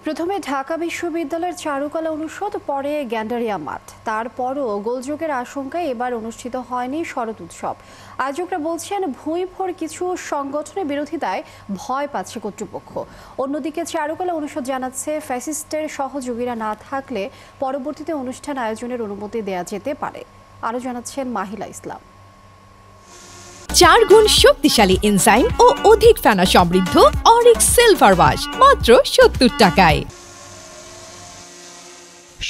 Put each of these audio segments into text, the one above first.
প্রথমে ঢাকা বিশ্ববিদ্যালয়ের চারুকলা অনুষদ, পরে গ্যান্ডারিয়া মাঠ। তারপরও গোলযোগের আশঙ্কায় এবার অনুষ্ঠিত হয়নি শরৎ উৎসব। আয়োজকরা বলছেন ভুঁইফোর কিছু সংগঠনের বিরোধিতায় ভয় পাচ্ছে কর্তৃপক্ষ। অন্যদিকে চারুকলা অনুষদ জানাচ্ছে ফ্যাসিস্টের সহযোগীরা না থাকলে পরবর্তীতে অনুষ্ঠান আয়োজনের অনুমতি দেয়া যেতে পারে। আরও জানাচ্ছেন মাহিলা ইসলাম। 4 গুণ শক্তিশালী এনজাইম ও অধিক ফেনা সমৃদ্ধ অরিক্স সিলভার ওয়াশ মাত্র 70 টাকায়।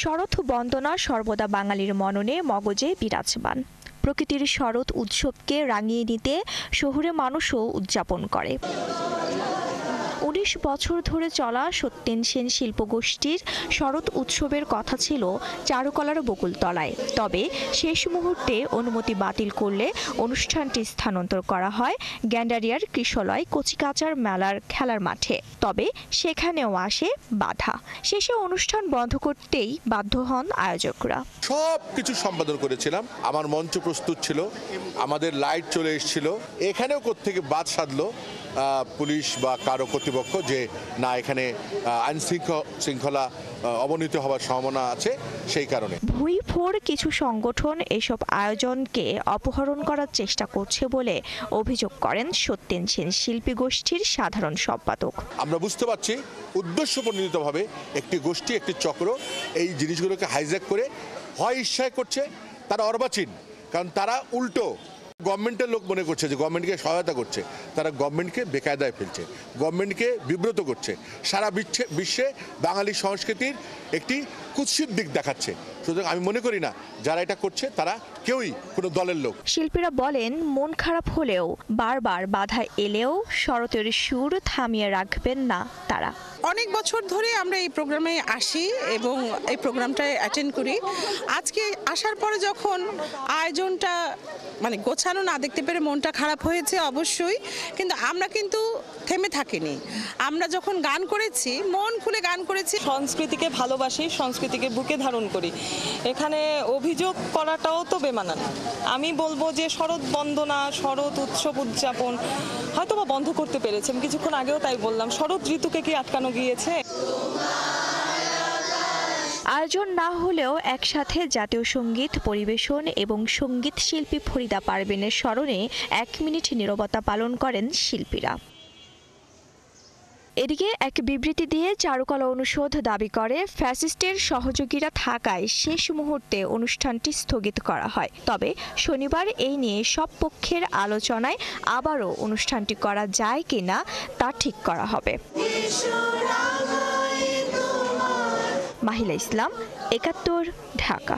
শরৎ বন্দনা সর্বদা বাঙালির মননে মগজে বিরাজমান। প্রকৃতির শরৎ উৎসবকে রাঙিয়ে নিতে শহুরে মানুষও উদযাপন করে। 19 বছর ধরে চলা সত্যেন সেন শিল্পগোষ্ঠীর শরৎ উৎসবের কথা ছিল চারুকলার বকুলতলায়। তবে শেষ মুহূর্তে অনুমতি বাতিল করলে অনুষ্ঠানটি স্থানান্তর করা হয় গ্যান্ডারিয়ার কৃষলয় কচিকাচার মেলার খেলার মাঠে। তবে সেখানেও আসে বাধা। শেষে অনুষ্ঠান বন্ধ করতেই বাধ্য হন আয়োজকরা। সব কিছু সম্পাদন করেছিলাম, আমার মঞ্চ প্রস্তুত ছিল, আমাদের লাইট চলে এসেছিল। এখানেও কোত্থেকে বাদ সাধলো পুলিশ বা কারো কর্তৃপক্ষ যে না, এখানে আইন শৃঙ্খলা অবনতি হওয়ার সম্ভাবনা আছে। সেই কারণে ভুঁইফোর কিছু সংগঠন এসব আয়োজনকে অপহরণ করার চেষ্টা করছে বলে অভিযোগ করেন সত্যেন সেন শিল্পী গোষ্ঠীর সাধারণ সম্পাদক। আমরা বুঝতে পারছি উদ্দেশ্যপ্রণোদিতভাবে একটি গোষ্ঠী, একটি চক্র এই জিনিসগুলোকে হাইজ্যাক করে হয় ইচ্ছায় করছে, তারা অর্বাচীন। কারণ তারা উল্টো গভর্নমেন্টের লোক মনে করছে যে গভর্নমেন্টকে সহায়তা করছে, তারা গভর্নমেন্টকে বেকায়দায় ফেলছে, গভর্নমেন্টকে বিব্রত করছে, সারা বিশ্বে বাঙালি সংস্কৃতির একটি কুৎসিত দিক দেখাচ্ছে। সুতরাং আমি মনে করি না যারা এটা করছে তারা কেউই কোনো দলের লোক। শিল্পীরা বলেন মন খারাপ হলেও বারবার বাধা এলেও শরতের সুর থামিয়ে রাখবেন না তারা। অনেক বছর ধরে আমরা এই প্রোগ্রামে আসি এবং এই প্রোগ্রামটায় অ্যাটেন্ড করি। আজকে আসার পরে যখন আয়োজনটা গোছানো না দেখতে পেরে মনটা খারাপ হয়েছে অবশ্যই, কিন্তু আমরা কিন্তু থেমে থাকিনি। আমরা যখন গান করেছি, মন খুলে গান করেছি। সংস্কৃতিকে ভালোবাসি, সংস্কৃতিকে বুকে ধারণ করি। এখানে অভিযোগ করাটাও তো বেমানান। আমি বলবো যে শরৎ বন্দনা, শরৎ উৎসব উদযাপন হয়তো বা বন্ধ করতে পেরেছে। আমি কিছুক্ষণ আগেও তাই বললাম, শরৎ ঋতুকে কি আটকানো গিয়েছে? আয়োজন না হলেও একসাথে জাতীয় সঙ্গীত পরিবেশন এবং সঙ্গীত শিল্পী ফরিদা পারভীনের স্মরণে 1 মিনিট নীরবতা পালন করেন শিল্পীরা। এদিকে এক বিবৃতি দিয়ে চারুকলা অনুষদ দাবি করে ফ্যাসিস্টের সহযোগীরা থাকায় শেষ মুহূর্তে অনুষ্ঠানটি স্থগিত করা হয়। তবে শনিবার এই নিয়ে সব পক্ষের আলোচনায় আবারও অনুষ্ঠানটি করা যায় কিনা তা ঠিক করা হবে। মাহিলা ইসলাম, 71, ঢাকা।